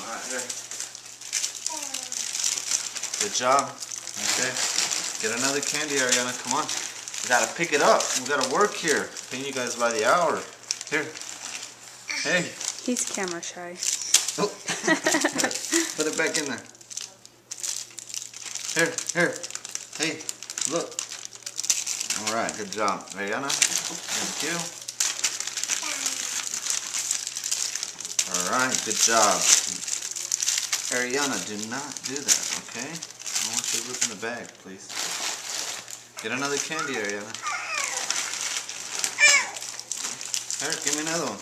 Alright, here. Good job. Okay. Get another candy, Ariana. Come on. We gotta pick it up. We gotta work here. Paying you guys by the hour. Here. Hey. He's camera shy. Oh. Put it back in there. Here. Hey, look. Alright, good job. Ariana. Thank you. Alright, good job. Ariana, do not do that, okay? I want you to look in the bag, please. Get another candy, Ariana. Here, give me another one.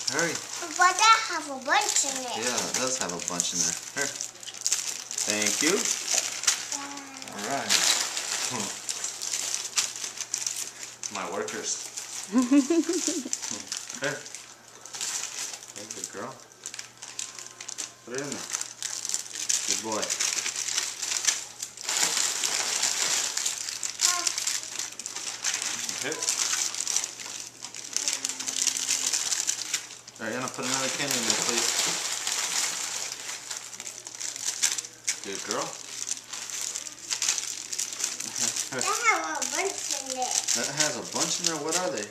Hurry. But that has a bunch in it. Yeah, it does have a bunch in there. Here. Thank you. Alright. My workers. Here. Hey, good girl. Put it in there. Good boy. Okay. Ariana, put another candy in there, please. Good girl. That has a bunch in it. That has a bunch in there? What are they?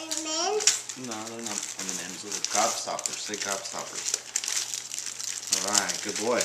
M&M's? No, they're not M&M's. Those are gobstoppers. Say gobstoppers. Alright, good boy.